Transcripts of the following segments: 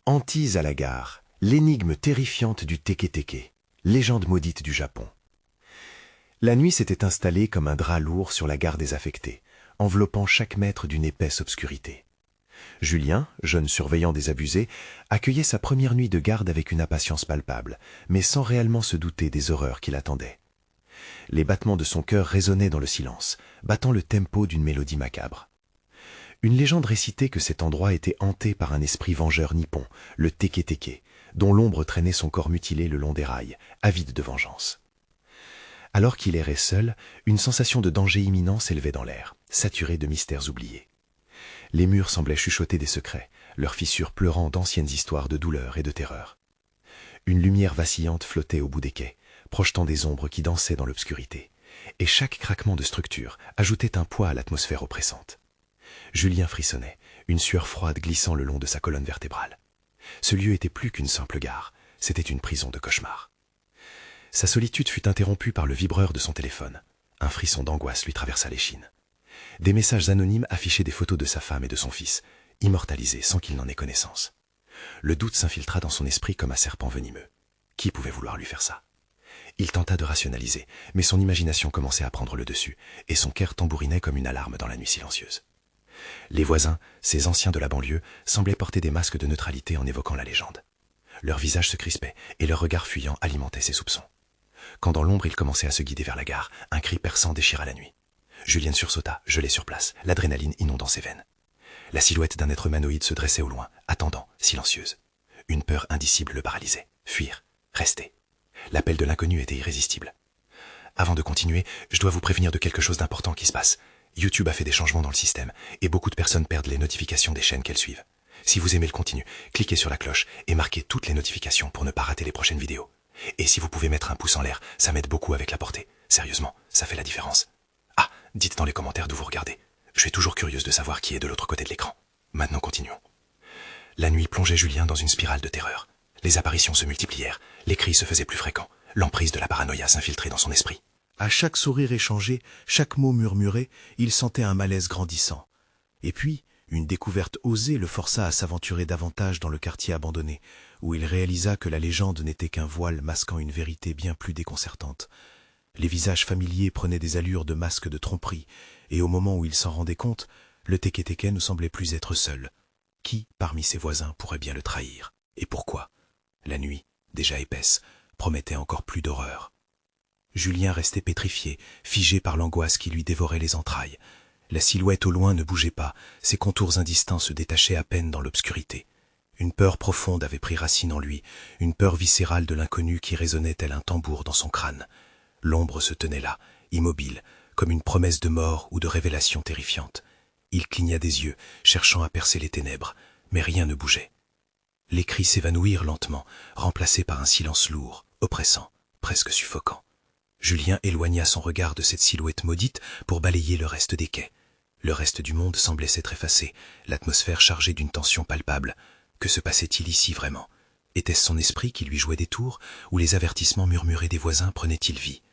Hantise à la gare, l'énigme terrifiante du teke-teke, légende maudite du Japon. La nuit s'était installée comme un drap lourd sur la gare désaffectée, enveloppant chaque mètre d'une épaisse obscurité. Julien, jeune surveillant des abusés, accueillait sa première nuit de garde avec une impatience palpable, mais sans réellement se douter des horreurs qui l'attendaient. Les battements de son cœur résonnaient dans le silence, battant le tempo d'une mélodie macabre. Une légende récitait que cet endroit était hanté par un esprit vengeur nippon, le teke-teke, dont l'ombre traînait son corps mutilé le long des rails, avide de vengeance. Alors qu'il errait seul, une sensation de danger imminent s'élevait dans l'air, saturée de mystères oubliés. Les murs semblaient chuchoter des secrets, leurs fissures pleurant d'anciennes histoires de douleur et de terreur. Une lumière vacillante flottait au bout des quais, projetant des ombres qui dansaient dans l'obscurité, et chaque craquement de structure ajoutait un poids à l'atmosphère oppressante. Julien frissonnait, une sueur froide glissant le long de sa colonne vertébrale. Ce lieu était plus qu'une simple gare, c'était une prison de cauchemar. Sa solitude fut interrompue par le vibreur de son téléphone. Un frisson d'angoisse lui traversa l'échine. Des messages anonymes affichaient des photos de sa femme et de son fils, immortalisés sans qu'il n'en ait connaissance. Le doute s'infiltra dans son esprit comme un serpent venimeux. Qui pouvait vouloir lui faire ça? Il tenta de rationaliser, mais son imagination commençait à prendre le dessus, et son cœur tambourinait comme une alarme dans la nuit silencieuse. Les voisins, ces anciens de la banlieue, semblaient porter des masques de neutralité en évoquant la légende. Leurs visages se crispaient, et leurs regards fuyants alimentaient ses soupçons. Quand dans l'ombre il commençait à se guider vers la gare, un cri perçant déchira la nuit. Julien sursauta, gelé sur place, l'adrénaline inondant ses veines. La silhouette d'un être humanoïde se dressait au loin, attendant, silencieuse. Une peur indicible le paralysait. Fuir, rester. L'appel de l'inconnu était irrésistible. Avant de continuer, je dois vous prévenir de quelque chose d'important qui se passe. YouTube a fait des changements dans le système, et beaucoup de personnes perdent les notifications des chaînes qu'elles suivent. Si vous aimez le contenu, cliquez sur la cloche et marquez toutes les notifications pour ne pas rater les prochaines vidéos. Et si vous pouvez mettre un pouce en l'air, ça m'aide beaucoup avec la portée. Sérieusement, ça fait la différence. Ah, dites dans les commentaires d'où vous regardez. Je suis toujours curieuse de savoir qui est de l'autre côté de l'écran. Maintenant continuons. La nuit plongeait Julien dans une spirale de terreur. Les apparitions se multiplièrent, les cris se faisaient plus fréquents, l'emprise de la paranoïa s'infiltrait dans son esprit. À chaque sourire échangé, chaque mot murmuré, il sentait un malaise grandissant. Et puis, une découverte osée le força à s'aventurer davantage dans le quartier abandonné, où il réalisa que la légende n'était qu'un voile masquant une vérité bien plus déconcertante. Les visages familiers prenaient des allures de masques de tromperie, et au moment où il s'en rendait compte, le teke-teke ne semblait plus être seul. Qui, parmi ses voisins, pourrait bien le trahir? Et pourquoi? La nuit, déjà épaisse, promettait encore plus d'horreur. Julien restait pétrifié, figé par l'angoisse qui lui dévorait les entrailles. La silhouette au loin ne bougeait pas, ses contours indistincts se détachaient à peine dans l'obscurité. Une peur profonde avait pris racine en lui, une peur viscérale de l'inconnu qui résonnait tel un tambour dans son crâne. L'ombre se tenait là, immobile, comme une promesse de mort ou de révélation terrifiante. Il cligna des yeux, cherchant à percer les ténèbres, mais rien ne bougeait. Les cris s'évanouirent lentement, remplacés par un silence lourd, oppressant, presque suffocant. Julien éloigna son regard de cette silhouette maudite pour balayer le reste des quais. Le reste du monde semblait s'être effacé, l'atmosphère chargée d'une tension palpable. Que se passait-il ici vraiment? Était-ce son esprit qui lui jouait des tours, ou les avertissements murmurés des voisins prenaient-ils vie?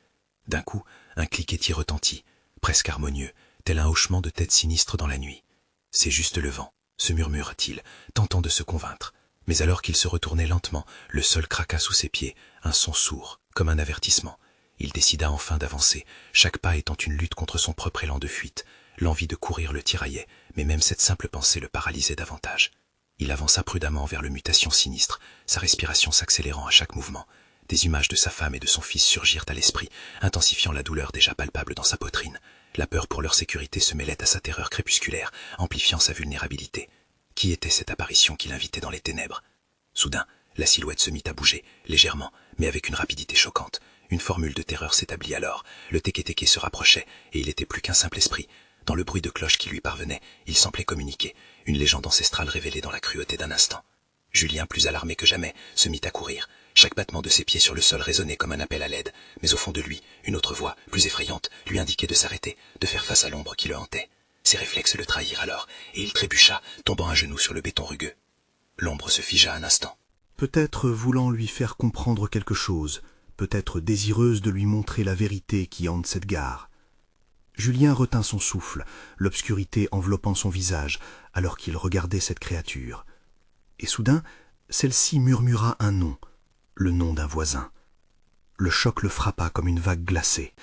D'un coup, un cliquetis retentit, presque harmonieux, tel un hochement de tête sinistre dans la nuit. « C'est juste le vent », se murmura-t-il, tentant de se convaincre. Mais alors qu'il se retournait lentement, le sol craqua sous ses pieds, un son sourd, comme un avertissement. Il décida enfin d'avancer, chaque pas étant une lutte contre son propre élan de fuite. L'envie de courir le tiraillait, mais même cette simple pensée le paralysait davantage. Il avança prudemment vers le mutation sinistre, sa respiration s'accélérant à chaque mouvement. Des images de sa femme et de son fils surgirent à l'esprit, intensifiant la douleur déjà palpable dans sa poitrine. La peur pour leur sécurité se mêlait à sa terreur crépusculaire, amplifiant sa vulnérabilité. Qui était cette apparition qui l'invitait dans les ténèbres? Soudain, la silhouette se mit à bouger, légèrement, mais avec une rapidité choquante. Une formule de terreur s'établit alors. Le teke-teke se rapprochait, et il était plus qu'un simple esprit. Dans le bruit de cloche qui lui parvenait, il semblait communiquer, une légende ancestrale révélée dans la cruauté d'un instant. Julien, plus alarmé que jamais, se mit à courir. Chaque battement de ses pieds sur le sol résonnait comme un appel à l'aide, mais au fond de lui, une autre voix, plus effrayante, lui indiquait de s'arrêter, de faire face à l'ombre qui le hantait. Ses réflexes le trahirent alors, et il trébucha, tombant à genoux sur le béton rugueux. L'ombre se figea un instant. Peut-être voulant lui faire comprendre quelque chose, peut-être désireuse de lui montrer la vérité qui hante cette gare. Julien retint son souffle, l'obscurité enveloppant son visage, alors qu'il regardait cette créature. Et soudain, Celle-ci murmura un nom, le nom d'un voisin. Le choc le frappa comme une vague glacée.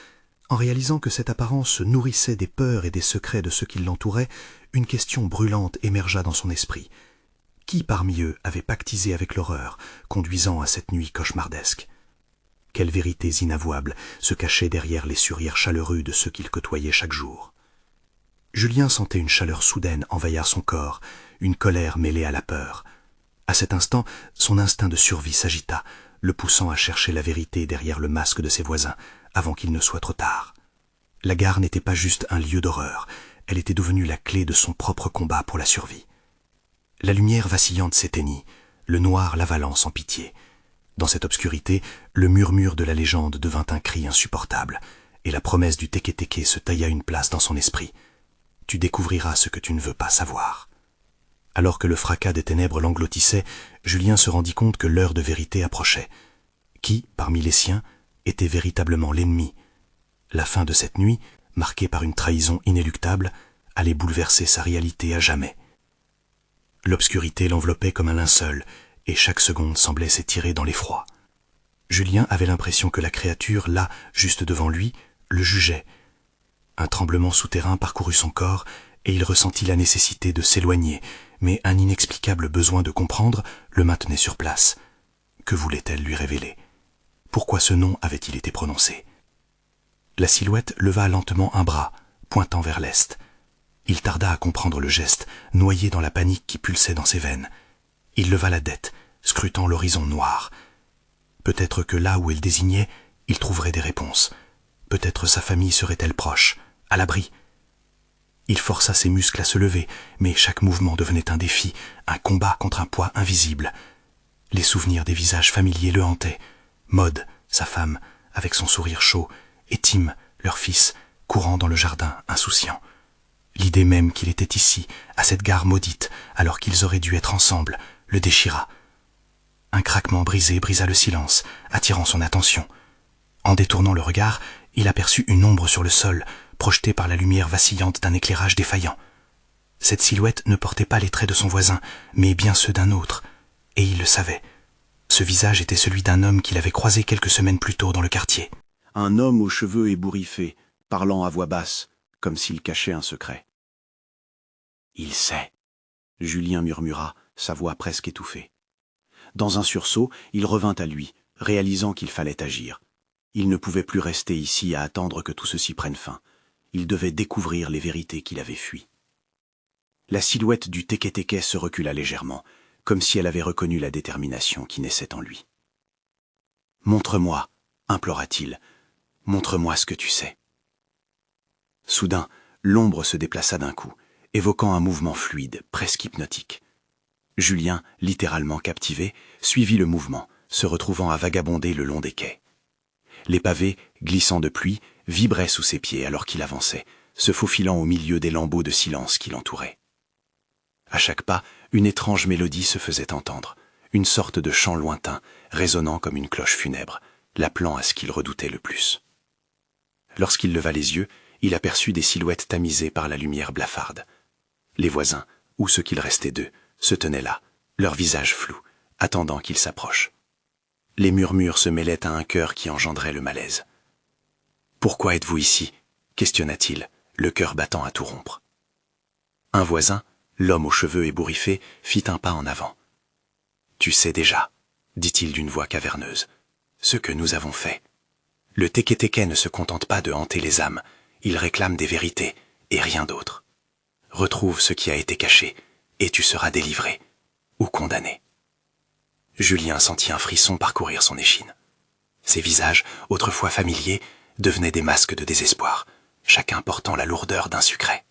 En réalisant que cette apparence se nourrissait des peurs et des secrets de ceux qui l'entouraient, une question brûlante émergea dans son esprit. Qui parmi eux avait pactisé avec l'horreur, conduisant à cette nuit cauchemardesque? Quelles vérités inavouables se cachaient derrière les sourires chaleureux de ceux qu'il côtoyait chaque jour? Julien sentait une chaleur soudaine envahir son corps, une colère mêlée à la peur. À cet instant, son instinct de survie s'agita, le poussant à chercher la vérité derrière le masque de ses voisins, avant qu'il ne soit trop tard. La gare n'était pas juste un lieu d'horreur, elle était devenue la clé de son propre combat pour la survie. La lumière vacillante s'éteignit, le noir l'avalant sans pitié. Dans cette obscurité, le murmure de la légende devint un cri insupportable, et la promesse du teke-teke se tailla une place dans son esprit. Tu découvriras ce que tu ne veux pas savoir. Alors que le fracas des ténèbres l'engloutissait, Julien se rendit compte que l'heure de vérité approchait. Qui, parmi les siens, était véritablement l'ennemi? La fin de cette nuit, marquée par une trahison inéluctable, allait bouleverser sa réalité à jamais. L'obscurité l'enveloppait comme un linceul, et chaque seconde semblait s'étirer dans l'effroi. Julien avait l'impression que la créature, là, juste devant lui, le jugeait. Un tremblement souterrain parcourut son corps, et il ressentit la nécessité de s'éloigner, mais un inexplicable besoin de comprendre le maintenait sur place. Que voulait-elle lui révéler? Pourquoi ce nom avait-il été prononcé? La silhouette leva lentement un bras, pointant vers l'est. Il tarda à comprendre le geste, noyé dans la panique qui pulsait dans ses veines. Il leva la tête, scrutant l'horizon noir. Peut-être que là où elle désignait, il trouverait des réponses. Peut-être sa famille serait-elle proche, à l'abri. Il força ses muscles à se lever, mais chaque mouvement devenait un défi, un combat contre un poids invisible. Les souvenirs des visages familiers le hantaient. Maud, sa femme, avec son sourire chaud, et Tim, leur fils, courant dans le jardin, insouciant. L'idée même qu'il était ici, à cette gare maudite, alors qu'ils auraient dû être ensemble, le déchira. Un craquement brisé brisa le silence, attirant son attention. En détournant le regard, il aperçut une ombre sur le sol, projetée par la lumière vacillante d'un éclairage défaillant. Cette silhouette ne portait pas les traits de son voisin, mais bien ceux d'un autre, et il le savait. Ce visage était celui d'un homme qu'il avait croisé quelques semaines plus tôt dans le quartier. Un homme aux cheveux ébouriffés, parlant à voix basse, comme s'il cachait un secret. « Il sait !» Julien murmura, sa voix presque étouffée. Dans un sursaut, il revint à lui, réalisant qu'il fallait agir. Il ne pouvait plus rester ici à attendre que tout ceci prenne fin. Il devait découvrir les vérités qu'il avait fuies. La silhouette du teke-teke se recula légèrement, comme si elle avait reconnu la détermination qui naissait en lui. « Montre-moi !» implora-t-il. « Montre-moi ce que tu sais. » Soudain, l'ombre se déplaça d'un coup, évoquant un mouvement fluide, presque hypnotique. Julien, littéralement captivé, suivit le mouvement, se retrouvant à vagabonder le long des quais. Les pavés, glissant de pluie, vibraient sous ses pieds alors qu'il avançait, se faufilant au milieu des lambeaux de silence qui l'entouraient. À chaque pas, une étrange mélodie se faisait entendre, une sorte de chant lointain, résonnant comme une cloche funèbre, l'appelant à ce qu'il redoutait le plus. Lorsqu'il leva les yeux, il aperçut des silhouettes tamisées par la lumière blafarde. Les voisins, ou ce qu'il restait d'eux, se tenaient là, leurs visages flous, attendant qu'il s'approche. Les murmures se mêlaient à un cœur qui engendrait le malaise. « Pourquoi êtes-vous ici ?» questionna-t-il, le cœur battant à tout rompre. Un voisin, l'homme aux cheveux ébouriffés, fit un pas en avant. « Tu sais déjà, » dit-il d'une voix caverneuse, « ce que nous avons fait. Le teke-teke ne se contente pas de hanter les âmes, il réclame des vérités, et rien d'autre. Retrouve ce qui a été caché, et tu seras délivré, ou condamné. » Julien sentit un frisson parcourir son échine. Ces visages, autrefois familiers, devenaient des masques de désespoir, chacun portant la lourdeur d'un secret.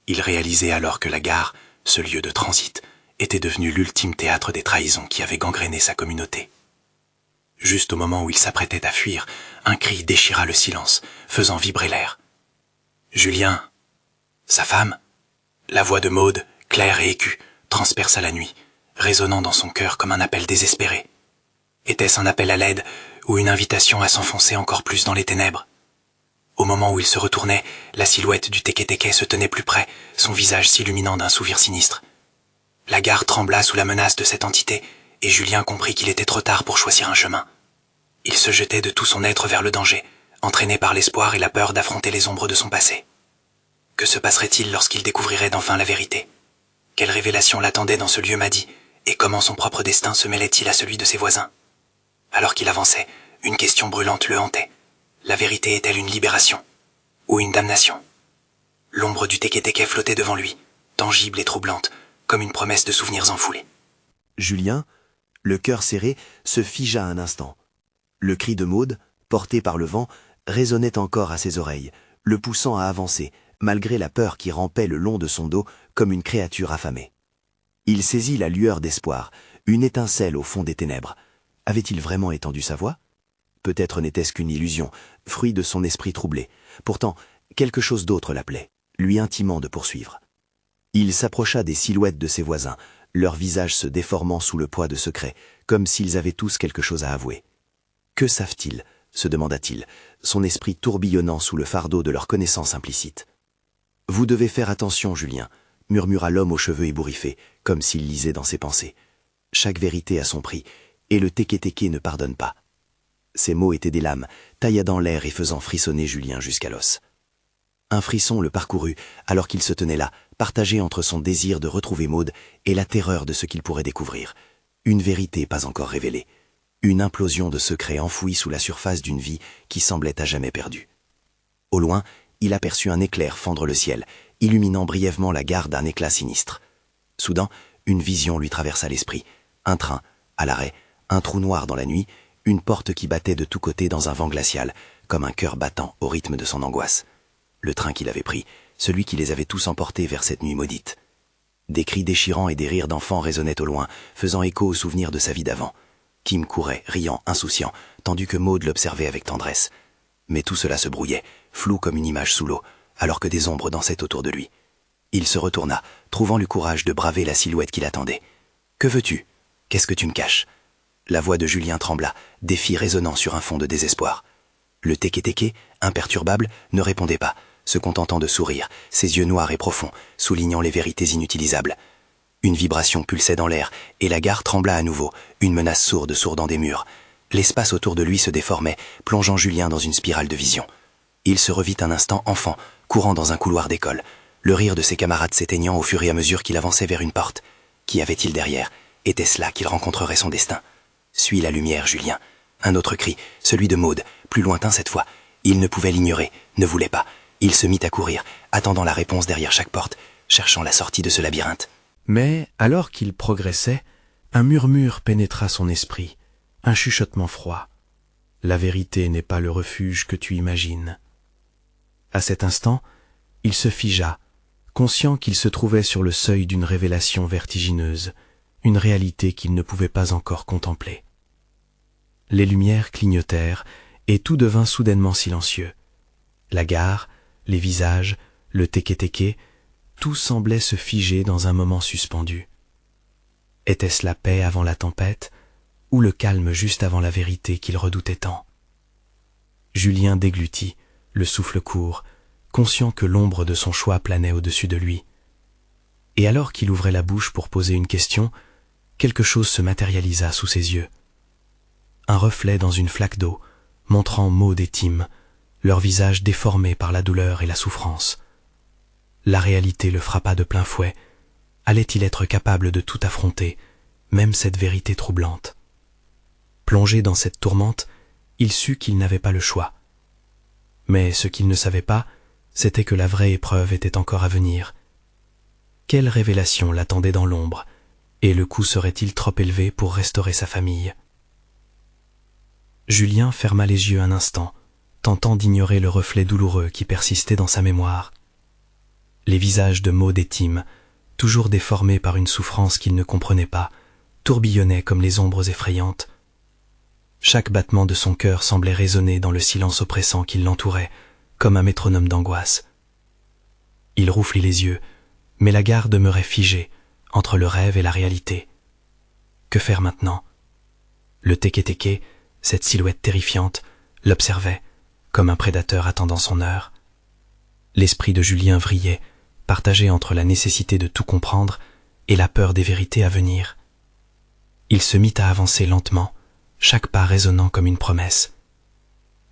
Il réalisait alors que la gare, ce lieu de transit, était devenu l'ultime théâtre des trahisons qui avaient gangréné sa communauté. Juste au moment où il s'apprêtait à fuir, un cri déchira le silence, faisant vibrer l'air. « Julien !» Sa femme, la voix de Maud, claire et aiguë, transperça la nuit, résonnant dans son cœur comme un appel désespéré. Était-ce un appel à l'aide ou une invitation à s'enfoncer encore plus dans les ténèbres? Au moment où il se retournait, la silhouette du teke-teke se tenait plus près, son visage s'illuminant d'un sourire sinistre. La gare trembla sous la menace de cette entité, et Julien comprit qu'il était trop tard pour choisir un chemin. Il se jetait de tout son être vers le danger, entraîné par l'espoir et la peur d'affronter les ombres de son passé. Que se passerait-il lorsqu'il découvrirait enfin la vérité? Quelle révélation l'attendait dans ce lieu maudit, et comment son propre destin se mêlait-il à celui de ses voisins? Alors qu'il avançait, une question brûlante le hantait. La vérité est-elle une libération? Ou une damnation? L'ombre du Teke-Teke flottait devant lui, tangible et troublante, comme une promesse de souvenirs enfoulés. Julien, le cœur serré, se figea un instant. Le cri de Maude, porté par le vent, résonnait encore à ses oreilles, le poussant à avancer, malgré la peur qui rampait le long de son dos comme une créature affamée. Il saisit la lueur d'espoir, une étincelle au fond des ténèbres. Avait-il vraiment étendu sa voix? Peut-être n'était-ce qu'une illusion, fruit de son esprit troublé. Pourtant, quelque chose d'autre l'appelait, lui intimant de poursuivre. Il s'approcha des silhouettes de ses voisins, leurs visages se déformant sous le poids de secrets, comme s'ils avaient tous quelque chose à avouer. Que savent-ils? Se demanda-t-il, son esprit tourbillonnant sous le fardeau de leur connaissance implicite. Vous devez faire attention, Julien, murmura l'homme aux cheveux ébouriffés, comme s'il lisait dans ses pensées. Chaque vérité a son prix, et le Teke-Teke ne pardonne pas. Ces mots étaient des lames, tailladant l'air et faisant frissonner Julien jusqu'à l'os. Un frisson le parcourut, alors qu'il se tenait là, partagé entre son désir de retrouver Maude et la terreur de ce qu'il pourrait découvrir. Une vérité pas encore révélée. Une implosion de secrets enfouis sous la surface d'une vie qui semblait à jamais perdue. Au loin, il aperçut un éclair fendre le ciel, illuminant brièvement la gare d'un éclat sinistre. Soudain, une vision lui traversa l'esprit. Un train, à l'arrêt, un trou noir dans la nuit, une porte qui battait de tous côtés dans un vent glacial, comme un cœur battant au rythme de son angoisse. Le train qu'il avait pris, celui qui les avait tous emportés vers cette nuit maudite. Des cris déchirants et des rires d'enfants résonnaient au loin, faisant écho aux souvenirs de sa vie d'avant. Kim courait, riant, insouciant, tandis que Maude l'observait avec tendresse. Mais tout cela se brouillait, flou comme une image sous l'eau, alors que des ombres dansaient autour de lui. Il se retourna, trouvant le courage de braver la silhouette qui l'attendait. « Que veux-tu? Qu'est-ce que tu me caches ?» La voix de Julien trembla, défi résonnant sur un fond de désespoir. Le Teke-Teke, imperturbable, ne répondait pas, se contentant de sourire, ses yeux noirs et profonds, soulignant les vérités inutilisables. Une vibration pulsait dans l'air, et la gare trembla à nouveau, une menace sourde sourdant des murs. L'espace autour de lui se déformait, plongeant Julien dans une spirale de vision. Il se revit un instant enfant, courant dans un couloir d'école, le rire de ses camarades s'éteignant au fur et à mesure qu'il avançait vers une porte. Qu'y avait-il derrière? Était-ce là qu'il rencontrerait son destin? Suis la lumière, Julien. Un autre cri, celui de Maude, plus lointain cette fois. Il ne pouvait l'ignorer, ne voulait pas. Il se mit à courir, attendant la réponse derrière chaque porte, cherchant la sortie de ce labyrinthe. Mais, alors qu'il progressait, un murmure pénétra son esprit, un chuchotement froid. La vérité n'est pas le refuge que tu imagines. À cet instant, il se figea, conscient qu'il se trouvait sur le seuil d'une révélation vertigineuse, une réalité qu'il ne pouvait pas encore contempler. Les lumières clignotèrent, et tout devint soudainement silencieux. La gare, les visages, le Teke-Teke, tout semblait se figer dans un moment suspendu. Était-ce la paix avant la tempête, ou le calme juste avant la vérité qu'il redoutait tant? Julien déglutit, le souffle court, conscient que l'ombre de son choix planait au-dessus de lui. Et alors qu'il ouvrait la bouche pour poser une question, quelque chose se matérialisa sous ses yeux. Un reflet dans une flaque d'eau, montrant Maude et Tim, leurs visages déformés par la douleur et la souffrance. La réalité le frappa de plein fouet. Allait-il être capable de tout affronter, même cette vérité troublante? Plongé dans cette tourmente, il sut qu'il n'avait pas le choix. Mais ce qu'il ne savait pas, c'était que la vraie épreuve était encore à venir. Quelle révélation l'attendait dans l'ombre, et le coût serait-il trop élevé pour restaurer sa famille? Julien ferma les yeux un instant, tentant d'ignorer le reflet douloureux qui persistait dans sa mémoire. Les visages de Maude et Tim, toujours déformés par une souffrance qu'il ne comprenait pas, tourbillonnaient comme les ombres effrayantes. Chaque battement de son cœur semblait résonner dans le silence oppressant qui l'entourait, comme un métronome d'angoisse. Il rouflit les yeux, mais la gare demeurait figée, entre le rêve et la réalité. Que faire maintenant? Le Teke-Teke, cette silhouette terrifiante, l'observait, comme un prédateur attendant son heure. L'esprit de Julien vrillait, partagé entre la nécessité de tout comprendre et la peur des vérités à venir. Il se mit à avancer lentement, chaque pas résonnant comme une promesse.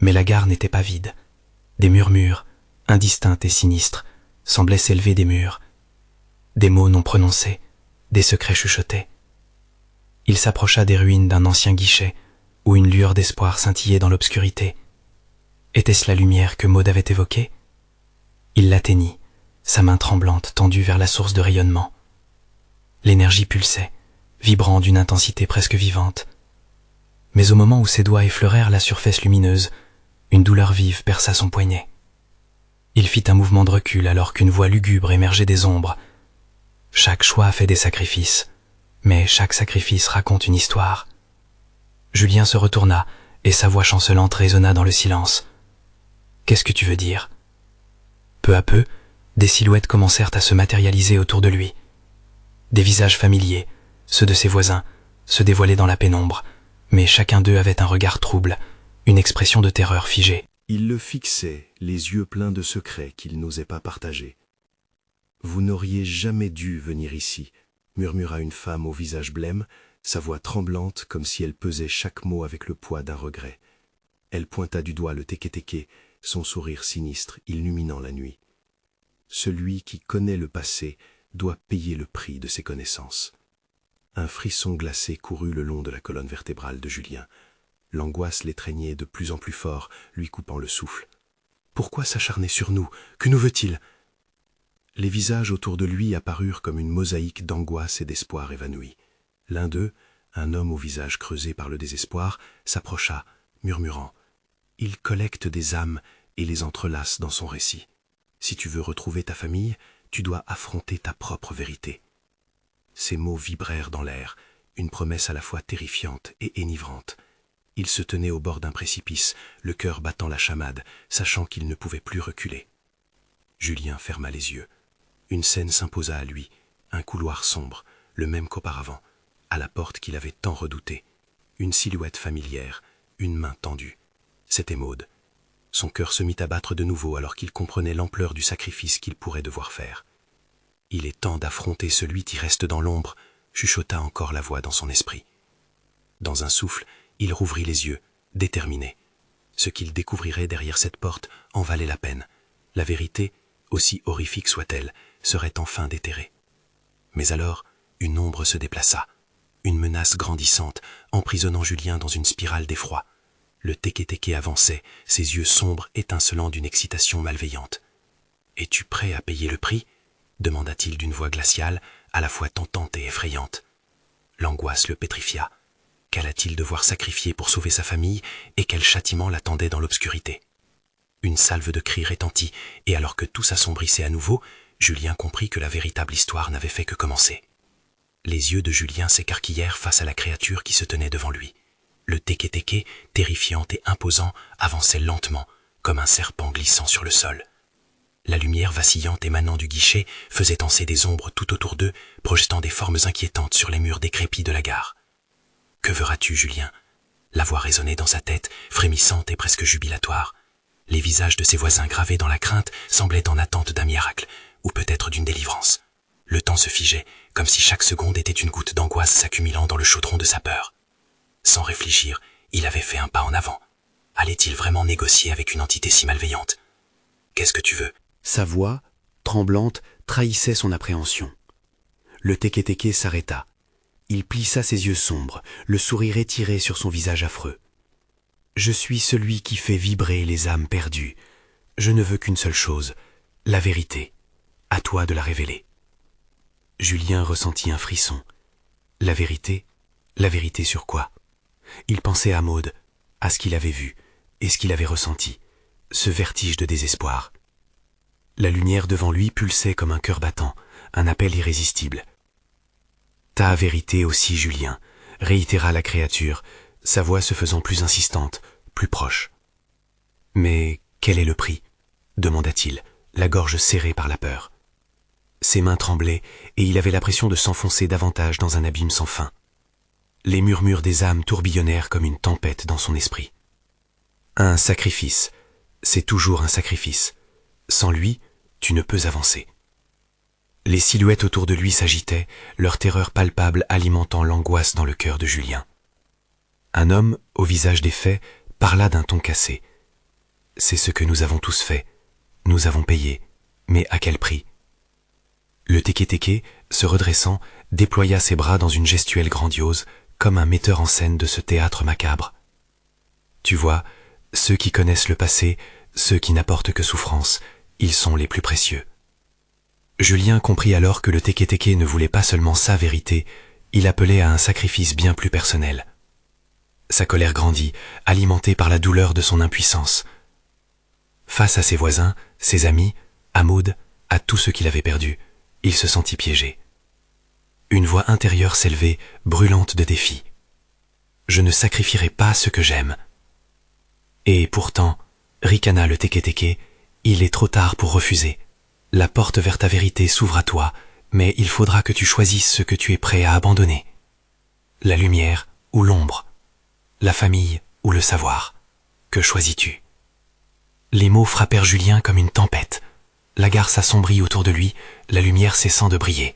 Mais la gare n'était pas vide. Des murmures, indistincts et sinistres, semblaient s'élever des murs. Des mots non prononcés, des secrets chuchotés. Il s'approcha des ruines d'un ancien guichet, où une lueur d'espoir scintillait dans l'obscurité. Était-ce la lumière que Maud avait évoquée? Il l'atteignit, sa main tremblante tendue vers la source de rayonnement. L'énergie pulsait, vibrant d'une intensité presque vivante. Mais au moment où ses doigts effleurèrent la surface lumineuse, une douleur vive perça son poignet. Il fit un mouvement de recul alors qu'une voix lugubre émergeait des ombres. Chaque choix fait des sacrifices, mais chaque sacrifice raconte une histoire. Julien se retourna et sa voix chancelante résonna dans le silence. « Qu'est-ce que tu veux dire ?» Peu à peu, des silhouettes commencèrent à se matérialiser autour de lui. Des visages familiers, ceux de ses voisins, se dévoilaient dans la pénombre, mais chacun d'eux avait un regard trouble, une expression de terreur figée. Il le fixait, les yeux pleins de secrets qu'il n'osait pas partager. « Vous n'auriez jamais dû venir ici », murmura une femme au visage blême, sa voix tremblante comme si elle pesait chaque mot avec le poids d'un regret. Elle pointa du doigt le teke-teke, son sourire sinistre illuminant la nuit. Celui qui connaît le passé doit payer le prix de ses connaissances. Un frisson glacé courut le long de la colonne vertébrale de Julien. L'angoisse l'étreignait de plus en plus fort, lui coupant le souffle. Pourquoi s'acharner sur nous? Que nous veut-il? Les visages autour de lui apparurent comme une mosaïque d'angoisse et d'espoir évanouis. L'un d'eux, un homme au visage creusé par le désespoir, s'approcha, murmurant. Il collecte des âmes et les entrelace dans son récit. Si tu veux retrouver ta famille, tu dois affronter ta propre vérité. Ces mots vibrèrent dans l'air, une promesse à la fois terrifiante et énivrante. Il se tenait au bord d'un précipice, le cœur battant la chamade, sachant qu'il ne pouvait plus reculer. Julien ferma les yeux. Une scène s'imposa à lui, un couloir sombre, le même qu'auparavant, à la porte qu'il avait tant redoutée. Une silhouette familière, une main tendue. C'était Maud. Son cœur se mit à battre de nouveau alors qu'il comprenait l'ampleur du sacrifice qu'il pourrait devoir faire. « Il est temps d'affronter celui qui reste dans l'ombre », chuchota encore la voix dans son esprit. Dans un souffle, il rouvrit les yeux, déterminé. Ce qu'il découvrirait derrière cette porte en valait la peine. La vérité, aussi horrifique soit-elle, serait enfin déterrée. Mais alors, une ombre se déplaça, une menace grandissante, emprisonnant Julien dans une spirale d'effroi. Le teke-teke avançait, ses yeux sombres étincelant d'une excitation malveillante. « Es-tu prêt à payer le prix ?» demanda-t-il d'une voix glaciale, à la fois tentante et effrayante. L'angoisse le pétrifia. Qu'allait-il devoir sacrifier pour sauver sa famille et quel châtiment l'attendait dans l'obscurité? Une salve de cris retentit, et alors que tout s'assombrissait à nouveau, Julien comprit que la véritable histoire n'avait fait que commencer. Les yeux de Julien s'écarquillèrent face à la créature qui se tenait devant lui. Le teke-teke, terrifiant et imposant, avançait lentement, comme un serpent glissant sur le sol. La lumière vacillante émanant du guichet faisait danser des ombres tout autour d'eux, projetant des formes inquiétantes sur les murs décrépits de la gare. « Que verras-tu, Julien ?» La voix résonnait dans sa tête, frémissante et presque jubilatoire. Les visages de ses voisins gravés dans la crainte semblaient en attente d'un miracle, ou peut-être d'une délivrance. Le temps se figeait, comme si chaque seconde était une goutte d'angoisse s'accumulant dans le chaudron de sa peur. Sans réfléchir, il avait fait un pas en avant. Allait-il vraiment négocier avec une entité si malveillante? « Qu'est-ce que tu veux ?» Sa voix, tremblante, trahissait son appréhension. Le teke-teke s'arrêta. Il plissa ses yeux sombres, le sourire étiré sur son visage affreux. « Je suis celui qui fait vibrer les âmes perdues. Je ne veux qu'une seule chose, la vérité. À toi de la révéler. » Julien ressentit un frisson. La vérité sur quoi? Il pensait à Maud, à ce qu'il avait vu et ce qu'il avait ressenti, ce vertige de désespoir. La lumière devant lui pulsait comme un cœur battant, un appel irrésistible. « Ta vérité aussi, Julien », réitéra la créature, sa voix se faisant plus insistante, plus proche. « Mais quel est le prix ?» demanda-t-il, la gorge serrée par la peur. Ses mains tremblaient et il avait l'impression de s'enfoncer davantage dans un abîme sans fin. Les murmures des âmes tourbillonnèrent comme une tempête dans son esprit. Un sacrifice, c'est toujours un sacrifice. Sans lui, tu ne peux avancer. Les silhouettes autour de lui s'agitaient, leur terreur palpable alimentant l'angoisse dans le cœur de Julien. Un homme, au visage défait, parla d'un ton cassé. « C'est ce que nous avons tous fait. Nous avons payé. Mais à quel prix ?» Le teke-teke, se redressant, déploya ses bras dans une gestuelle grandiose, comme un metteur en scène de ce théâtre macabre. « Tu vois, ceux qui connaissent le passé, ceux qui n'apportent que souffrance, ils sont les plus précieux. » Julien comprit alors que le teke-teke ne voulait pas seulement sa vérité, il appelait à un sacrifice bien plus personnel. Sa colère grandit, alimentée par la douleur de son impuissance. Face à ses voisins, ses amis, à Maud, à tout ce qu'il avait perdu, il se sentit piégé. Une voix intérieure s'élevait, brûlante de défi. « Je ne sacrifierai pas ce que j'aime. » Et pourtant, ricana le teke-teke, il est trop tard pour refuser. La porte vers ta vérité s'ouvre à toi, mais il faudra que tu choisisses ce que tu es prêt à abandonner. La lumière ou l'ombre, la famille ou le savoir. Que choisis-tu ? Les mots frappèrent Julien comme une tempête. La gare s'assombrit autour de lui, la lumière cessant de briller.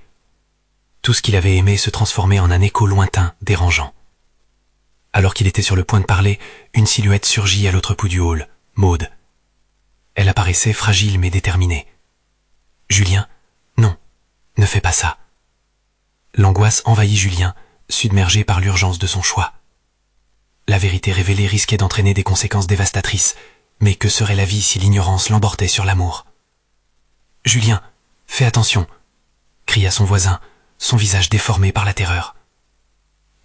Tout ce qu'il avait aimé se transformait en un écho lointain, dérangeant. Alors qu'il était sur le point de parler, une silhouette surgit à l'autre bout du hall, Maud. Elle apparaissait fragile mais déterminée. « Julien, non, ne fais pas ça. » L'angoisse envahit Julien, submergé par l'urgence de son choix. La vérité révélée risquait d'entraîner des conséquences dévastatrices, mais que serait la vie si l'ignorance l'emportait sur l'amour ? « Julien, fais attention !» cria son voisin, son visage déformé par la terreur.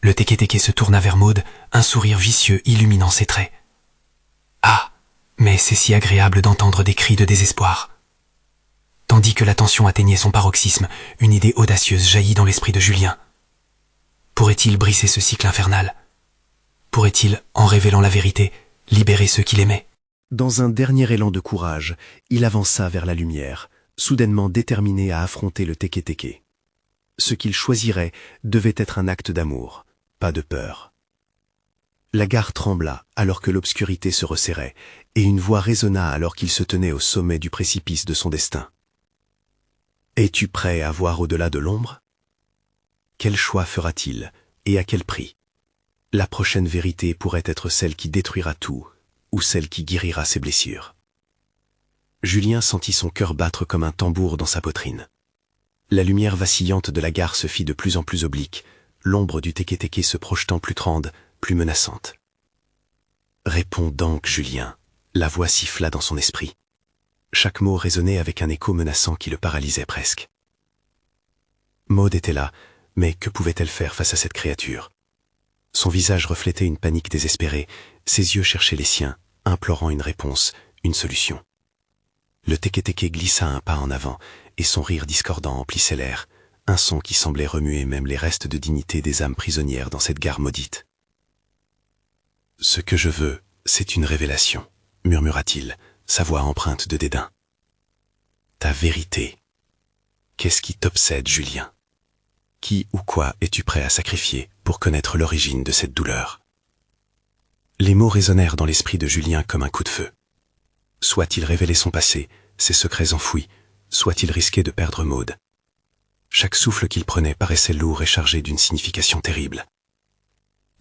Le teke-teke se tourna vers Maud, un sourire vicieux illuminant ses traits. « Ah, mais c'est si agréable d'entendre des cris de désespoir !» Tandis que la tension atteignait son paroxysme, une idée audacieuse jaillit dans l'esprit de Julien. Pourrait-il briser ce cycle infernal ? Pourrait-il, en révélant la vérité, libérer ceux qu'il aimait ? Dans un dernier élan de courage, il avança vers la lumière, soudainement déterminé à affronter le teke-teke. Ce qu'il choisirait devait être un acte d'amour, pas de peur. La gare trembla alors que l'obscurité se resserrait, et une voix résonna alors qu'il se tenait au sommet du précipice de son destin. « Es-tu prêt à voir au-delà de l'ombre ? Quel choix fera-t-il, et à quel prix ? La prochaine vérité pourrait être celle qui détruira tout, ou celle qui guérira ses blessures. » Julien sentit son cœur battre comme un tambour dans sa poitrine. La lumière vacillante de la gare se fit de plus en plus oblique, l'ombre du teke-teke se projetant plus trande, plus menaçante. « Réponds donc, Julien !» La voix siffla dans son esprit. Chaque mot résonnait avec un écho menaçant qui le paralysait presque. Maud était là, mais que pouvait-elle faire face à cette créature ? Son visage reflétait une panique désespérée, ses yeux cherchaient les siens, implorant une réponse, une solution. Le teke-teke glissa un pas en avant, et son rire discordant emplissait l'air, un son qui semblait remuer même les restes de dignité des âmes prisonnières dans cette gare maudite. « Ce que je veux, c'est une révélation, » murmura-t-il, sa voix empreinte de dédain. « Ta vérité. Qu'est-ce qui t'obsède, Julien ? Qui ou quoi es-tu prêt à sacrifier pour connaître l'origine de cette douleur ?» Les mots résonnèrent dans l'esprit de Julien comme un coup de feu. Soit il révélait son passé, ses secrets enfouis, soit il risquait de perdre Maud. Chaque souffle qu'il prenait paraissait lourd et chargé d'une signification terrible.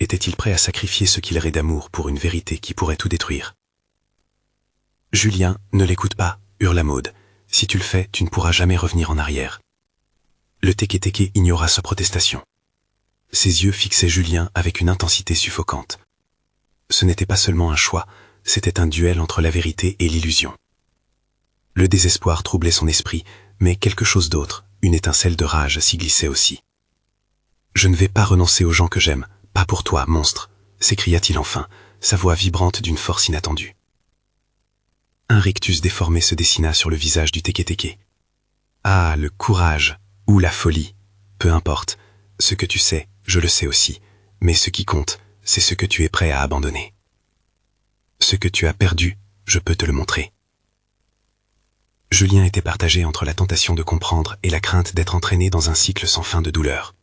Était-il prêt à sacrifier ce qu'il aurait d'amour pour une vérité qui pourrait tout détruire ? « Julien, ne l'écoute pas !» hurla Maud. « Si tu le fais, tu ne pourras jamais revenir en arrière. » Le teke-teke ignora sa protestation. Ses yeux fixaient Julien avec une intensité suffocante. Ce n'était pas seulement un choix, c'était un duel entre la vérité et l'illusion. Le désespoir troublait son esprit, mais quelque chose d'autre, une étincelle de rage s'y glissait aussi. « Je ne vais pas renoncer aux gens que j'aime, pas pour toi, monstre !» s'écria-t-il enfin, sa voix vibrante d'une force inattendue. Un rictus déformé se dessina sur le visage du teke-teke. Ah, le courage, ou la folie, peu importe. Ce que tu sais, je le sais aussi, mais ce qui compte, c'est ce que tu es prêt à abandonner. Ce que tu as perdu, je peux te le montrer. Julien était partagé entre la tentation de comprendre et la crainte d'être entraîné dans un cycle sans fin de douleur.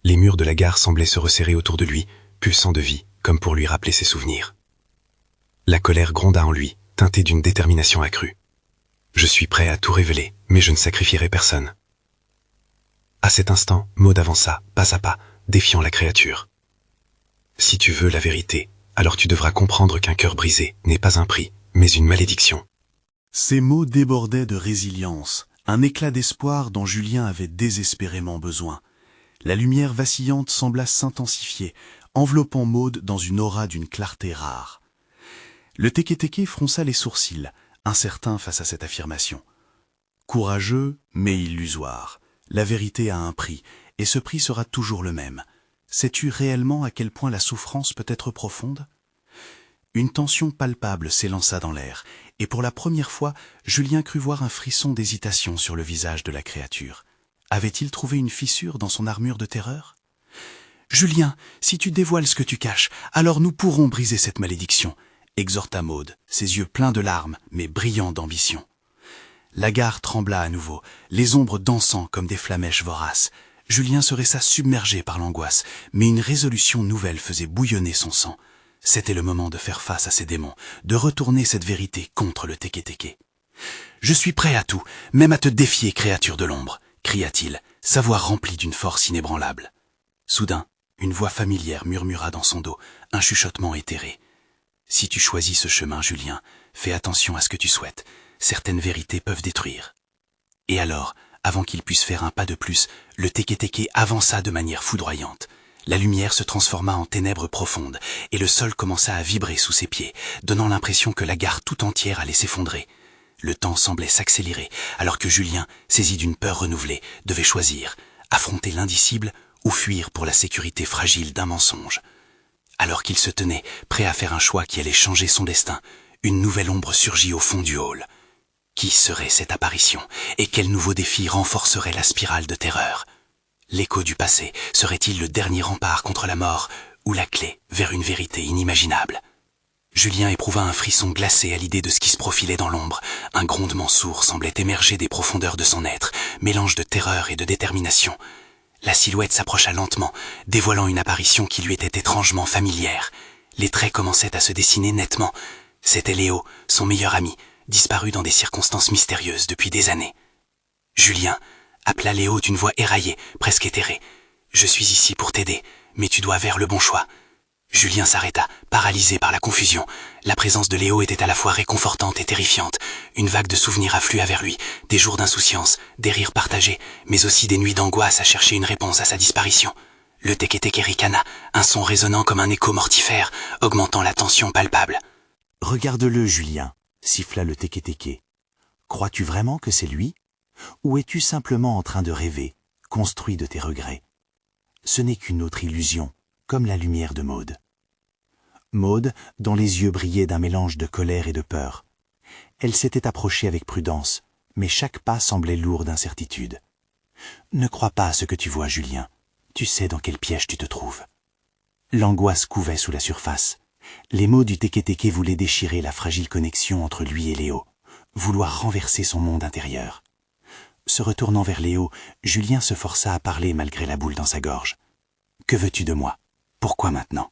Les murs de la gare semblaient se resserrer autour de lui, pulsant de vie, comme pour lui rappeler ses souvenirs. La colère gronda en lui, teintée d'une détermination accrue. « Je suis prêt à tout révéler, mais je ne sacrifierai personne. À cet instant, Maud avança, pas à pas, défiant la créature. « Si tu veux la vérité, alors tu devras comprendre qu'un cœur brisé n'est pas un prix, mais une malédiction. » Ces mots débordaient de résilience, un éclat d'espoir dont Julien avait désespérément besoin. La lumière vacillante sembla s'intensifier, enveloppant Maud dans une aura d'une clarté rare. Le teke-teke fronça les sourcils, incertain face à cette affirmation. Courageux, mais illusoire. La vérité a un prix, et ce prix sera toujours le même. Sais-tu réellement à quel point la souffrance peut être profonde ? Une tension palpable s'élança dans l'air, et pour la première fois, Julien crut voir un frisson d'hésitation sur le visage de la créature. Avait-il trouvé une fissure dans son armure de terreur ? « Julien, si tu dévoiles ce que tu caches, alors nous pourrons briser cette malédiction », exhorta Maud, ses yeux pleins de larmes, mais brillants d'ambition. La gare trembla à nouveau, les ombres dansant comme des flammèches voraces. Julien se resta submergé par l'angoisse, mais une résolution nouvelle faisait bouillonner son sang. C'était le moment de faire face à ces démons, de retourner cette vérité contre le teke-teke. « Je suis prêt à tout, même à te défier, créature de l'ombre !» cria-t-il, sa voix remplie d'une force inébranlable. Soudain, une voix familière murmura dans son dos, un chuchotement éthéré. « Si tu choisis ce chemin, Julien, fais attention à ce que tu souhaites. Certaines vérités peuvent détruire. » Et alors, avant qu'il puisse faire un pas de plus, le teke-teke avança de manière foudroyante. La lumière se transforma en ténèbres profondes, et le sol commença à vibrer sous ses pieds, donnant l'impression que la gare tout entière allait s'effondrer. Le temps semblait s'accélérer, alors que Julien, saisi d'une peur renouvelée, devait choisir, affronter l'indicible ou fuir pour la sécurité fragile d'un mensonge. Alors qu'il se tenait, prêt à faire un choix qui allait changer son destin, une nouvelle ombre surgit au fond du hall. Qui serait cette apparition, et quel nouveau défi renforcerait la spirale de terreur ? L'écho du passé serait-il le dernier rempart contre la mort, ou la clé vers une vérité inimaginable ? Julien éprouva un frisson glacé à l'idée de ce qui se profilait dans l'ombre. Un grondement sourd semblait émerger des profondeurs de son être, mélange de terreur et de détermination. La silhouette s'approcha lentement, dévoilant une apparition qui lui était étrangement familière. Les traits commençaient à se dessiner nettement. C'était Léo, son meilleur ami, disparu dans des circonstances mystérieuses depuis des années. Julien appela Léo d'une voix éraillée, presque éthérée. « Je suis ici pour t'aider, mais tu dois faire le bon choix. » Julien s'arrêta, paralysé par la confusion. La présence de Léo était à la fois réconfortante et terrifiante. Une vague de souvenirs afflua vers lui, des jours d'insouciance, des rires partagés, mais aussi des nuits d'angoisse à chercher une réponse à sa disparition. Le teke-teke ricana, un son résonnant comme un écho mortifère, augmentant la tension palpable. « Regarde-le, Julien !» siffla le teke-teke. « Crois-tu vraiment que c'est lui ? Ou es-tu simplement en train de rêver, construit de tes regrets ? Ce n'est qu'une autre illusion, comme la lumière de Maud. » Maud, dont les yeux brillaient d'un mélange de colère et de peur. Elle s'était approchée avec prudence, mais chaque pas semblait lourd d'incertitude. « Ne crois pas à ce que tu vois, Julien. Tu sais dans quel piège tu te trouves. » L'angoisse couvait sous la surface. Les mots du teke-teke voulaient déchirer la fragile connexion entre lui et Léo, vouloir renverser son monde intérieur. Se retournant vers Léo, Julien se força à parler malgré la boule dans sa gorge. « Que veux-tu de moi ? Pourquoi maintenant ?»«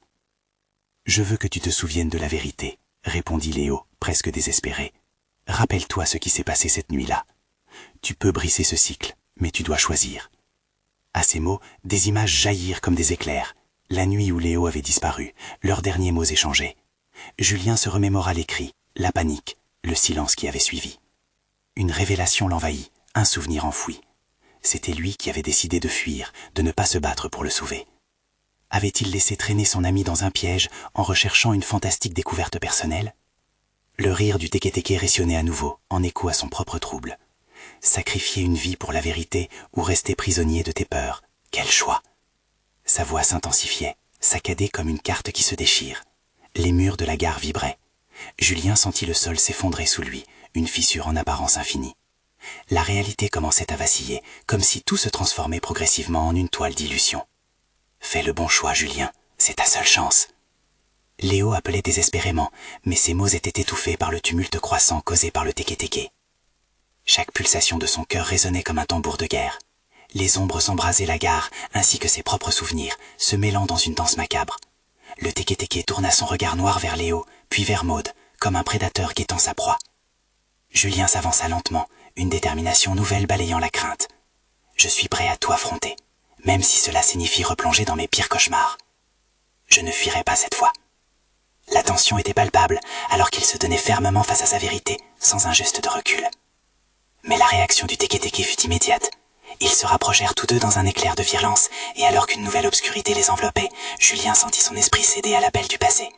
Je veux que tu te souviennes de la vérité, » répondit Léo, presque désespéré. « Rappelle-toi ce qui s'est passé cette nuit-là. Tu peux briser ce cycle, mais tu dois choisir. » À ces mots, des images jaillirent comme des éclairs. La nuit où Léo avait disparu, leurs derniers mots échangés. Julien se remémora les cris, la panique, le silence qui avait suivi. Une révélation l'envahit, un souvenir enfoui. C'était lui qui avait décidé de fuir, de ne pas se battre pour le sauver. Avait-il laissé traîner son ami dans un piège en recherchant une fantastique découverte personnelle ? Le rire du teke-teke résonnait à nouveau, en écho à son propre trouble. Sacrifier une vie pour la vérité ou rester prisonnier de tes peurs, quel choix ? Sa voix s'intensifiait, saccadée comme une carte qui se déchire. Les murs de la gare vibraient. Julien sentit le sol s'effondrer sous lui, une fissure en apparence infinie. La réalité commençait à vaciller, comme si tout se transformait progressivement en une toile d'illusion. « Fais le bon choix, Julien, c'est ta seule chance. » Léo appelait désespérément, mais ses mots étaient étouffés par le tumulte croissant causé par le teke-teke. Chaque pulsation de son cœur résonnait comme un tambour de guerre. Les ombres s'embrasaient la gare, ainsi que ses propres souvenirs, se mêlant dans une danse macabre. Le teke-teke tourna son regard noir vers Léo, puis vers Maud, comme un prédateur guettant sa proie. Julien s'avança lentement, une détermination nouvelle balayant la crainte. Je suis prêt à tout affronter, même si cela signifie replonger dans mes pires cauchemars. Je ne fuirai pas cette fois. La tension était palpable, alors qu'il se tenait fermement face à sa vérité, sans un geste de recul. Mais la réaction du Teke-Teke fut immédiate. Ils se rapprochèrent tous deux dans un éclair de violence, et alors qu'une nouvelle obscurité les enveloppait, Julien sentit son esprit céder à l'appel du passé.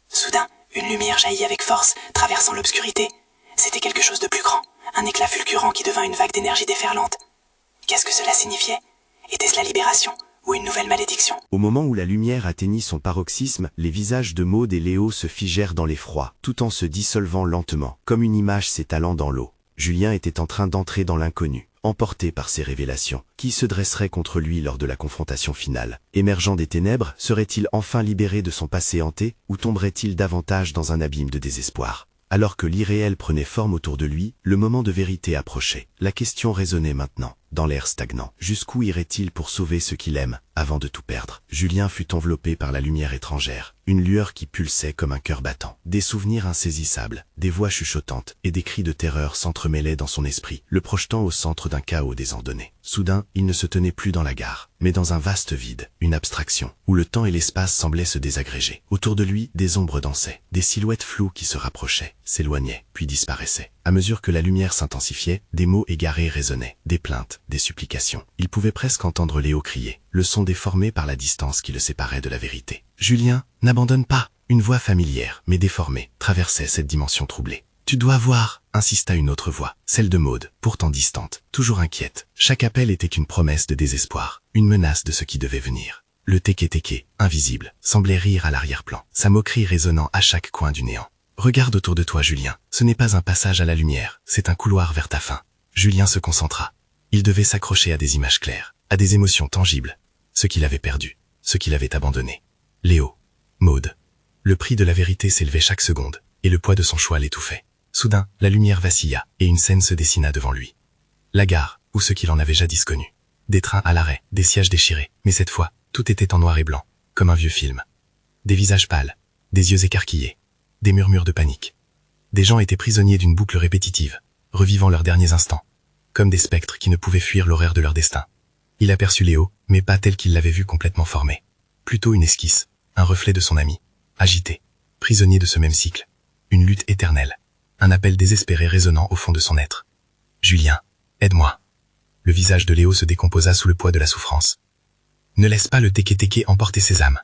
Soudain, une lumière jaillit avec force, traversant l'obscurité. C'était quelque chose de plus grand, un éclat fulgurant qui devint une vague d'énergie déferlante. Qu'est-ce que cela signifiait? Était-ce la libération ou une nouvelle malédiction? Au moment où la lumière atteignit son paroxysme, les visages de Maud et Léo se figèrent dans l'effroi, tout en se dissolvant lentement, comme une image s'étalant dans l'eau. Julien était en train d'entrer dans l'inconnu, emporté par ces révélations. Qui se dresserait contre lui lors de la confrontation finale? Émergeant des ténèbres, serait-il enfin libéré de son passé hanté, ou tomberait-il davantage dans un abîme de désespoir? Alors que l'irréel prenait forme autour de lui, le moment de vérité approchait. La question résonnait maintenant, dans l'air stagnant. Jusqu'où irait-il pour sauver ceux qu'il aime, avant de tout perdre? Julien fut enveloppé par la lumière étrangère, une lueur qui pulsait comme un cœur battant. Des souvenirs insaisissables, des voix chuchotantes et des cris de terreur s'entremêlaient dans son esprit, le projetant au centre d'un chaos désordonné. Soudain, il ne se tenait plus dans la gare, mais dans un vaste vide, une abstraction, où le temps et l'espace semblaient se désagréger. Autour de lui, des ombres dansaient, des silhouettes floues qui se rapprochaient, s'éloignaient, puis disparaissaient. À mesure que la lumière s'intensifiait, des mots égarés résonnaient, des plaintes, des supplications. Il pouvait presque entendre Léo crier, le son déformé par la distance qui le séparait de la vérité. « Julien, n'abandonne pas !» Une voix familière, mais déformée, traversait cette dimension troublée. « Tu dois voir !» insista une autre voix, celle de Maud, pourtant distante, toujours inquiète. Chaque appel était une promesse de désespoir, une menace de ce qui devait venir. Le Teke-Teke, invisible, semblait rire à l'arrière-plan, sa moquerie résonnant à chaque coin du néant. « Regarde autour de toi, Julien. Ce n'est pas un passage à la lumière, c'est un couloir vers ta fin. » Julien se concentra. Il devait s'accrocher à des images claires, à des émotions tangibles. Ce qu'il avait perdu, ce qu'il avait abandonné. Léo, Maud. Le prix de la vérité s'élevait chaque seconde, et le poids de son choix l'étouffait. Soudain, la lumière vacilla, et une scène se dessina devant lui. La gare, ou ce qu'il en avait jadis connu. Des trains à l'arrêt, des sièges déchirés, mais cette fois, tout était en noir et blanc, comme un vieux film. Des visages pâles, des yeux écarquillés, des murmures de panique. Des gens étaient prisonniers d'une boucle répétitive, revivant leurs derniers instants, comme des spectres qui ne pouvaient fuir l'horaire de leur destin. Il aperçut Léo, mais pas tel qu'il l'avait vu complètement formé. Plutôt une esquisse, un reflet de son ami, agité, prisonnier de ce même cycle. Une lutte éternelle, un appel désespéré résonnant au fond de son être. « Julien, aide-moi !» Le visage de Léo se décomposa sous le poids de la souffrance. Ne laisse pas le Teke-Teke emporter ses âmes.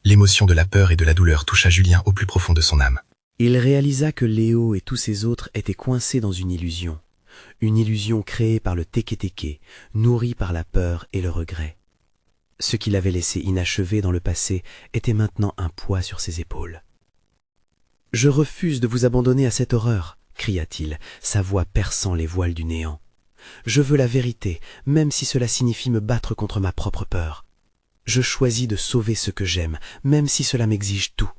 L'émotion de la peur et de la douleur toucha Julien au plus profond de son âme. Il réalisa que Léo et tous ses autres étaient coincés dans une illusion créée par le Teke-Teke, nourrie par la peur et le regret. Ce qu'il avait laissé inachevé dans le passé était maintenant un poids sur ses épaules. « Je refuse de vous abandonner à cette horreur !» cria-t-il, sa voix perçant les voiles du néant. « Je veux la vérité, même si cela signifie me battre contre ma propre peur. Je choisis de sauver ce que j'aime, même si cela m'exige tout. »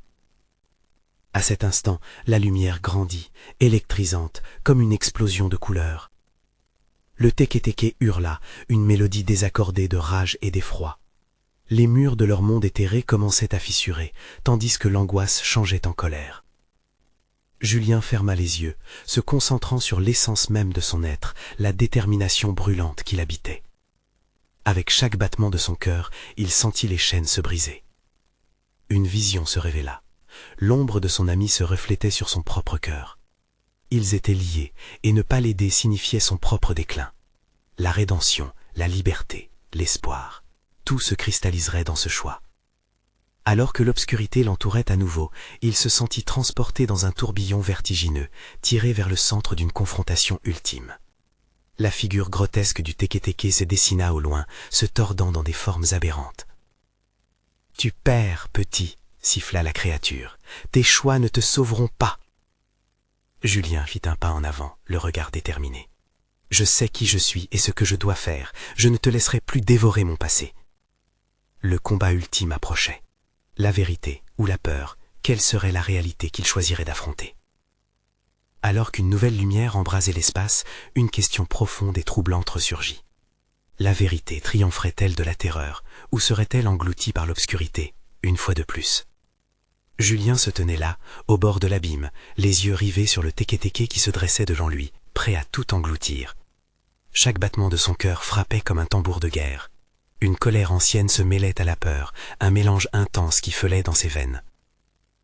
À cet instant, la lumière grandit, électrisante, comme une explosion de couleurs. Le Teke-Teke hurla, une mélodie désaccordée de rage et d'effroi. Les murs de leur monde éthéré commençaient à fissurer, tandis que l'angoisse changeait en colère. Julien ferma les yeux, se concentrant sur l'essence même de son être, la détermination brûlante qui l'habitait. Avec chaque battement de son cœur, il sentit les chaînes se briser. Une vision se révéla. L'ombre de son ami se reflétait sur son propre cœur. Ils étaient liés, et ne pas l'aider signifiait son propre déclin. La rédemption, la liberté, l'espoir, tout se cristalliserait dans ce choix. Alors que l'obscurité l'entourait à nouveau, il se sentit transporté dans un tourbillon vertigineux, tiré vers le centre d'une confrontation ultime. La figure grotesque du Teke-Teke se dessina au loin, se tordant dans des formes aberrantes. « Tu perds, petit !» siffla la créature. « Tes choix ne te sauveront pas !» Julien fit un pas en avant, le regard déterminé. « Je sais qui je suis et ce que je dois faire. Je ne te laisserai plus dévorer mon passé. » Le combat ultime approchait. La vérité ou la peur, quelle serait la réalité qu'il choisirait d'affronter? Alors qu'une nouvelle lumière embrasait l'espace, une question profonde et troublante ressurgit. La vérité triompherait-elle de la terreur, ou serait-elle engloutie par l'obscurité, une fois de plus? Julien se tenait là, au bord de l'abîme, les yeux rivés sur le Teke-Teke qui se dressait devant lui, prêt à tout engloutir. Chaque battement de son cœur frappait comme un tambour de guerre. Une colère ancienne se mêlait à la peur, un mélange intense qui feulait dans ses veines.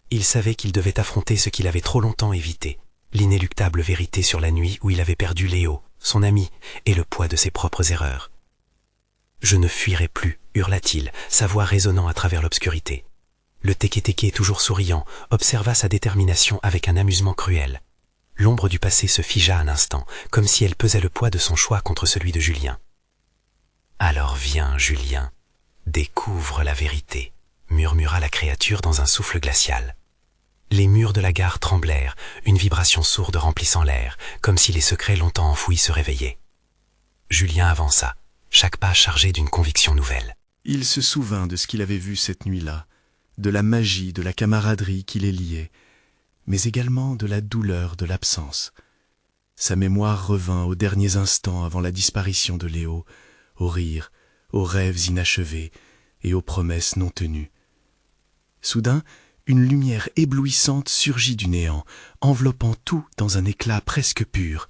Il savait qu'il devait affronter ce qu'il avait trop longtemps évité, l'inéluctable vérité sur la nuit où il avait perdu Léo, son ami, et le poids de ses propres erreurs. « Je ne fuirai plus », hurla-t-il, sa voix résonnant à travers l'obscurité. Le Teke-Teke, toujours souriant, observa sa détermination avec un amusement cruel. L'ombre du passé se figea un instant, comme si elle pesait le poids de son choix contre celui de Julien. « Alors viens, Julien, découvre la vérité », murmura la créature dans un souffle glacial. Les murs de la gare tremblèrent, une vibration sourde remplissant l'air, comme si les secrets longtemps enfouis se réveillaient. Julien avança, chaque pas chargé d'une conviction nouvelle. Il se souvint de ce qu'il avait vu cette nuit-là, de la magie, de la camaraderie qui les liait, mais également de la douleur de l'absence. Sa mémoire revint aux derniers instants avant la disparition de Léo, aux rires, aux rêves inachevés et aux promesses non tenues. Soudain, une lumière éblouissante surgit du néant, enveloppant tout dans un éclat presque pur.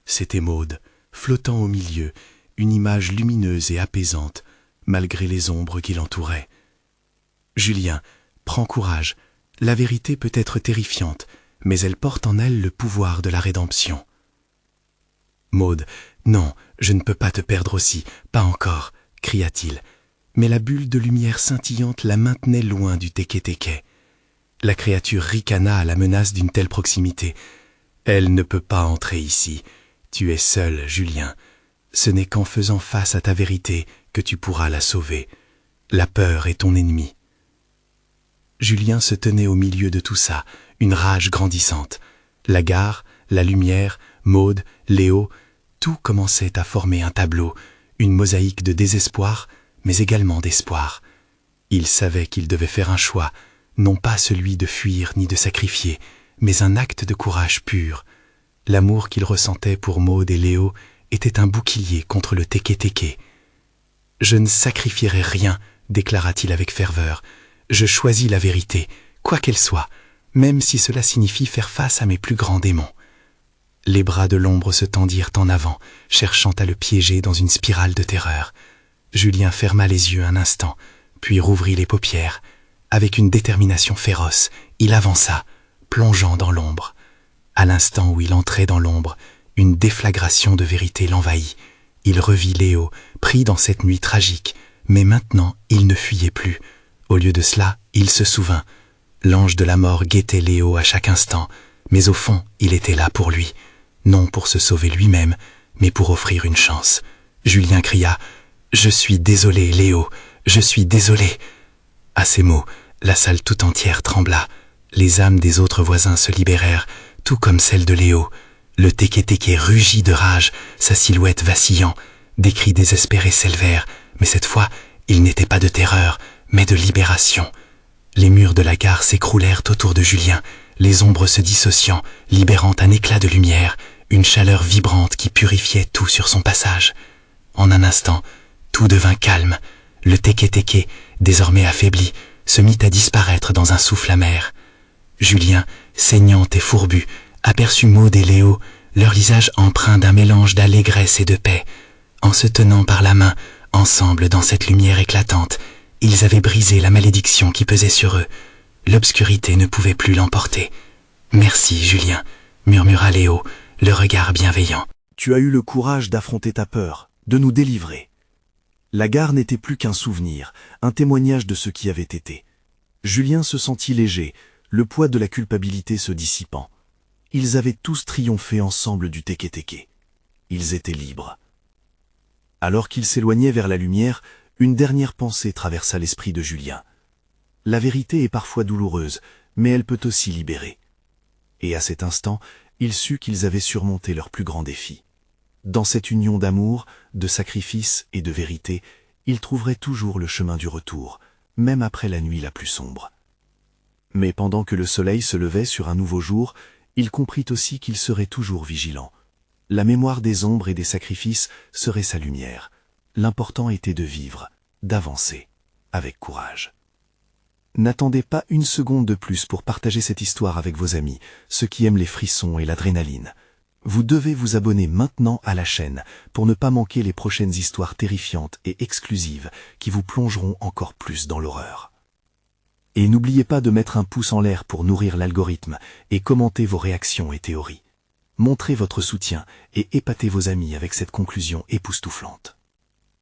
C'était Maude, flottant au milieu, une image lumineuse et apaisante, malgré les ombres qui l'entouraient. « Julien, prends courage. La vérité peut être terrifiante, mais elle porte en elle le pouvoir de la rédemption. » Maude, « Non, je ne peux pas te perdre aussi, pas encore, » cria-t-il. Mais la bulle de lumière scintillante la maintenait loin du Teke-Teke. La créature ricana à la menace d'une telle proximité. « Elle ne peut pas entrer ici. Tu es seul, Julien. Ce n'est qu'en faisant face à ta vérité que tu pourras la sauver. La peur est ton ennemi. » Julien se tenait au milieu de tout ça, une rage grandissante. La gare, la lumière, Maude, Léo, tout commençait à former un tableau, une mosaïque de désespoir, mais également d'espoir. Il savait qu'il devait faire un choix, non pas celui de fuir ni de sacrifier, mais un acte de courage pur. L'amour qu'il ressentait pour Maude et Léo était un bouclier contre le Teke-Teke. « Je ne sacrifierai rien », déclara-t-il avec ferveur. « Je choisis la vérité, quoi qu'elle soit, même si cela signifie faire face à mes plus grands démons. » Les bras de l'ombre se tendirent en avant, cherchant à le piéger dans une spirale de terreur. Julien ferma les yeux un instant, puis rouvrit les paupières. Avec une détermination féroce, il avança, plongeant dans l'ombre. À l'instant où il entrait dans l'ombre, une déflagration de vérité l'envahit. Il revit Léo, pris dans cette nuit tragique, mais maintenant il ne fuyait plus. Au lieu de cela, il se souvint. L'ange de la mort guettait Léo à chaque instant, mais au fond, il était là pour lui. Non pour se sauver lui-même, mais pour offrir une chance. Julien cria « Je suis désolé, Léo, je suis désolé !» À ces mots, la salle tout entière trembla. Les âmes des autres voisins se libérèrent, tout comme celle de Léo. Le Teke-Teke rugit de rage, sa silhouette vacillant. Des cris désespérés s'élevèrent, mais cette fois, il n'était pas de terreur, mais de libération. Les murs de la gare s'écroulèrent autour de Julien, les ombres se dissociant, libérant un éclat de lumière, une chaleur vibrante qui purifiait tout sur son passage. En un instant, tout devint calme. Le Teke-Teke, désormais affaibli, se mit à disparaître dans un souffle amer. Julien, saignant et fourbu, aperçut Maude et Léo, leur visage empreint d'un mélange d'allégresse et de paix. En se tenant par la main, ensemble dans cette lumière éclatante, ils avaient brisé la malédiction qui pesait sur eux. L'obscurité ne pouvait plus l'emporter. « Merci, Julien », murmura Léo, le regard bienveillant. « Tu as eu le courage d'affronter ta peur, de nous délivrer. » La gare n'était plus qu'un souvenir, un témoignage de ce qui avait été. Julien se sentit léger, le poids de la culpabilité se dissipant. Ils avaient tous triomphé ensemble du Teke-Teke. Ils étaient libres. Alors qu'ils s'éloignaient vers la lumière, une dernière pensée traversa l'esprit de Julien. La vérité est parfois douloureuse, mais elle peut aussi libérer. Et à cet instant, il sut qu'ils avaient surmonté leur plus grand défi. Dans cette union d'amour, de sacrifice et de vérité, ils trouveraient toujours le chemin du retour, même après la nuit la plus sombre. Mais pendant que le soleil se levait sur un nouveau jour, il comprit aussi qu'il serait toujours vigilant. La mémoire des ombres et des sacrifices serait sa lumière. L'important était de vivre, d'avancer, avec courage. N'attendez pas une seconde de plus pour partager cette histoire avec vos amis, ceux qui aiment les frissons et l'adrénaline. Vous devez vous abonner maintenant à la chaîne pour ne pas manquer les prochaines histoires terrifiantes et exclusives qui vous plongeront encore plus dans l'horreur. Et n'oubliez pas de mettre un pouce en l'air pour nourrir l'algorithme et commenter vos réactions et théories. Montrez votre soutien et épatez vos amis avec cette conclusion époustouflante.